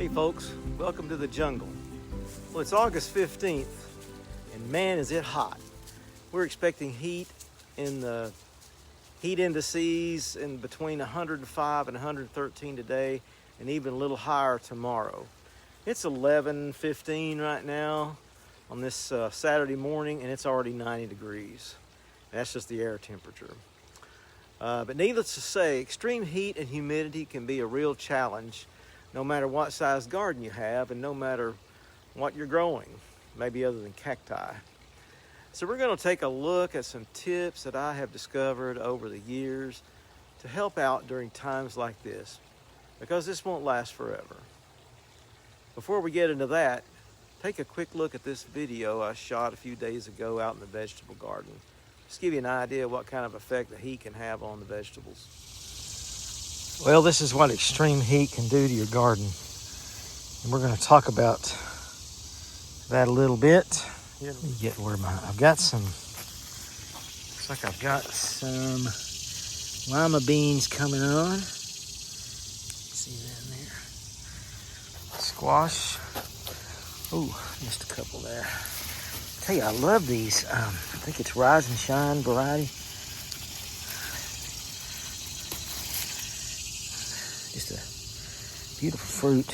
Hey folks, welcome to the jungle. Well, it's August 15th, and man is it hot. We're expecting heat in the heat indices in between 105 and 113 today, and even a little higher tomorrow. It's 11:15 right now on this Saturday morning, and it's already 90 degrees. That's just the air temperature. But needless to say, extreme heat and humidity can be a real challenge no matter what size garden you have and no matter what you're growing, maybe other than cacti. So we're going to take a look at some tips that I have discovered over the years to help out during times like this, because this won't last forever. Before we get into that, take a quick look at this video I shot a few days ago out in the vegetable garden. Just give you an idea of what kind of effect the heat can have on the vegetables. Well, this is what extreme heat can do to your garden. And we're going to talk about that a little bit. Let me get where I've got some, looks like I've got some lima beans coming on. See that in there? Squash. Ooh, missed a couple there. Tell you, I love these. I think it's Rise and Shine variety. Just a beautiful fruit.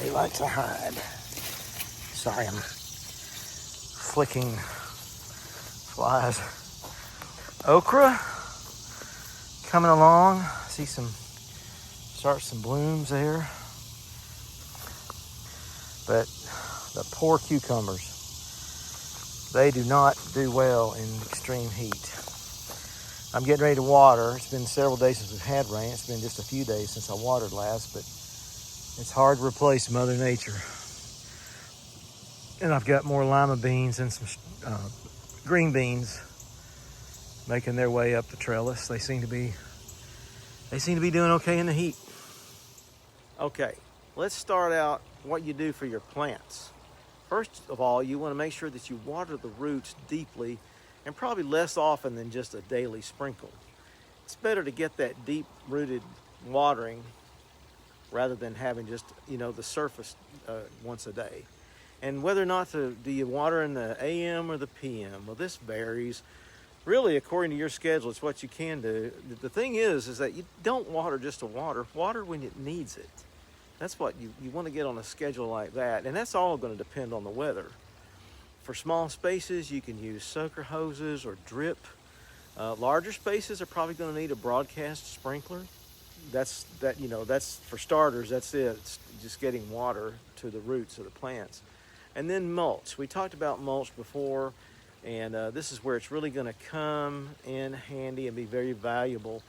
They like to hide. Sorry, I'm flicking flies. Okra coming along. See some blooms there. But the poor cucumbers, they do not do well in extreme heat. I'm getting ready to water. It's been several days since we've had rain. It's been just a few days since I watered last, but it's hard to replace Mother Nature. And I've got more lima beans and some green beans making their way up the trellis. They seem to be doing okay in the heat. Okay, let's start out what you do for your plants. First of all, you want to make sure that you water the roots deeply and probably less often than just a daily sprinkle. It's better to get that deep-rooted watering rather than having just, the surface once a day. And whether or not do you water in the AM or the PM? Well, this varies. Really, according to your schedule, it's what you can do. The thing is that you don't water just to water. Water when it needs it. That's what you want to get on a schedule like that. And that's all going to depend on the weather. For small spaces, you can use soaker hoses or drip. Larger spaces are probably going to need a broadcast sprinkler. That's for starters, that's it. It's just getting water to the roots of the plants. And then mulch. We talked about mulch before, and this is where it's really going to come in handy and be very valuable.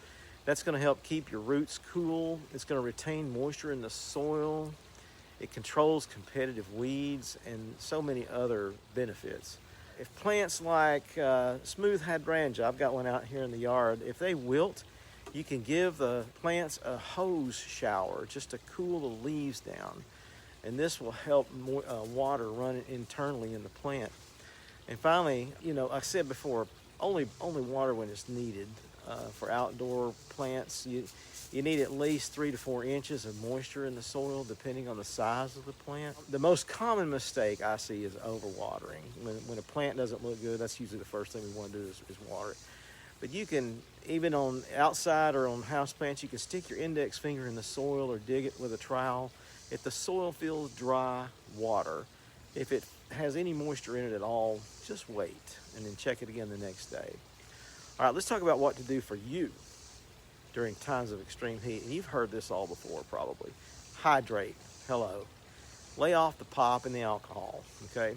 That's going to help keep your roots cool. It's going to retain moisture in the soil. It controls competitive weeds and so many other benefits. If plants like smooth hydrangea, I've got one out here in the yard, if they wilt, you can give the plants a hose shower just to cool the leaves down. And this will help water run internally in the plant. And finally, I said before, only water when it's needed. For outdoor plants, you need at least 3 to 4 inches of moisture in the soil, depending on the size of the plant. The most common mistake I see is overwatering. When a plant doesn't look good, that's usually the first thing we want to do is water it. But you can, even on outside or on house plants, you can stick your index finger in the soil or dig it with a trowel. If the soil feels dry, water. If it has any moisture in it at all, just wait and then check it again the next day. All right, let's talk about what to do for you during times of extreme heat. And you've heard this all before, probably. Hydrate. Hello. Lay off the pop and the alcohol, okay?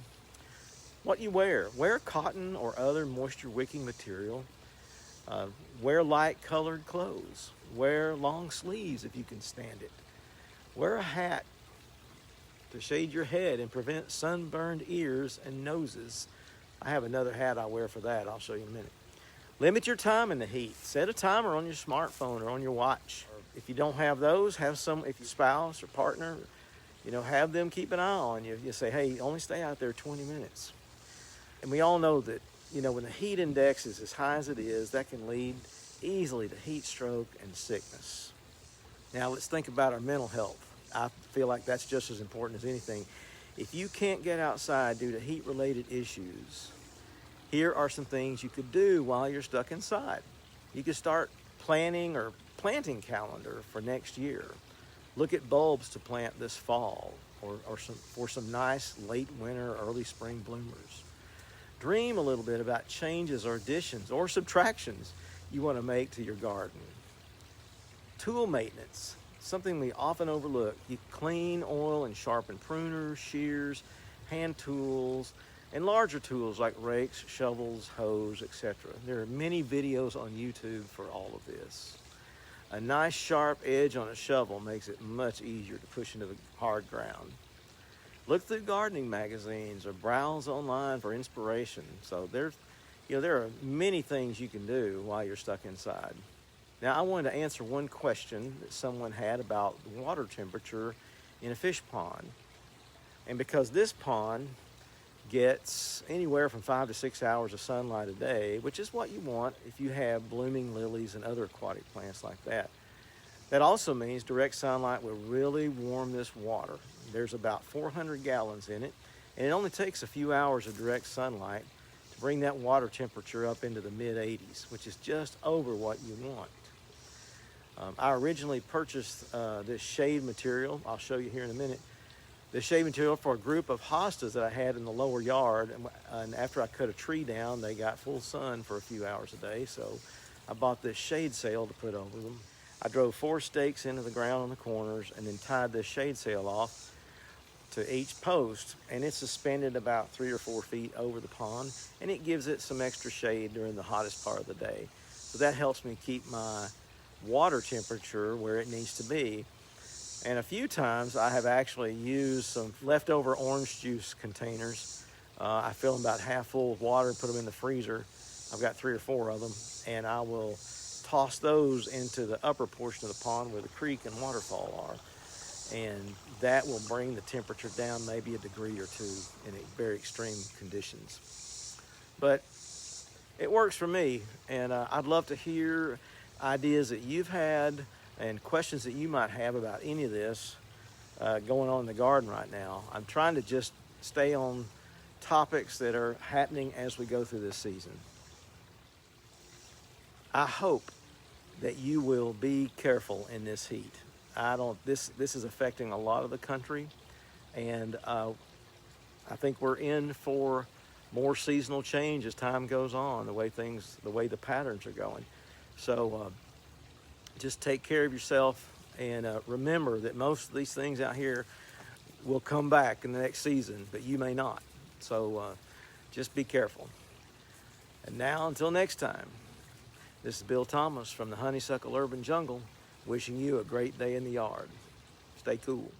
What you wear. Wear cotton or other moisture-wicking material. Wear light-colored clothes. Wear long sleeves if you can stand it. Wear a hat to shade your head and prevent sunburned ears and noses. I have another hat I wear for that. I'll show you in a minute. Limit your time in the heat. Set a timer on your smartphone or on your watch. If you don't have those, if your spouse or partner, have them keep an eye on you. You say, hey, only stay out there 20 minutes. And we all know that when the heat index is as high as it is, that can lead easily to heat stroke and sickness. Now let's think about our mental health. I feel like that's just as important as anything. If you can't get outside due to heat-related issues, here are some things you could do while you're stuck inside. You could start planning or planting calendar for next year. Look at bulbs to plant this fall for some nice late winter, early spring bloomers. Dream a little bit about changes or additions or subtractions you want to make to your garden. Tool maintenance, something we often overlook. You clean, oil, and sharpen pruners, shears, hand tools, and larger tools like rakes, shovels, hoes, etc. There are many videos on YouTube for all of this. A nice sharp edge on a shovel makes it much easier to push into the hard ground. Look through gardening magazines or browse online for inspiration. So there are many things you can do while you're stuck inside. Now, I wanted to answer one question that someone had about water temperature in a fish pond. And because this pond gets anywhere from 5 to 6 hours of sunlight a day, which is what you want if you have blooming lilies and other aquatic plants like that. That also means direct sunlight will really warm this water. There's about 400 gallons in it, and it only takes a few hours of direct sunlight to bring that water temperature up into the mid-80s, which is just over what you want. I originally purchased this shade material. I'll show you here in a minute. This shade material for a group of hostas that I had in the lower yard. And after I cut a tree down, they got full sun for a few hours a day. So I bought this shade sail to put over them. I drove 4 stakes into the ground on the corners and then tied this shade sail off to each post. And it's suspended about 3 or 4 feet over the pond. And it gives it some extra shade during the hottest part of the day. So that helps me keep my water temperature where it needs to be. And a few times I have actually used some leftover orange juice containers. I fill them about half full of water and put them in the freezer. I've got 3 or 4 of them, and I will toss those into the upper portion of the pond where the creek and waterfall are. And that will bring the temperature down maybe a degree or 2 in very extreme conditions. But it works for me, and I'd love to hear ideas that you've had and questions that you might have about any of this going on in the garden right now. I'm trying to just stay on topics that are happening as we go through this season. I hope that you will be careful in this heat. This is affecting a lot of the country, and I think we're in for more seasonal change as time goes on, the way the patterns are going. So just take care of yourself, and remember that most of these things out here will come back in the next season, but you may not. So just be careful. And now, until next time, this is Bill Thomas from the Honeysuckle Urban Jungle, wishing you a great day in the yard. Stay cool.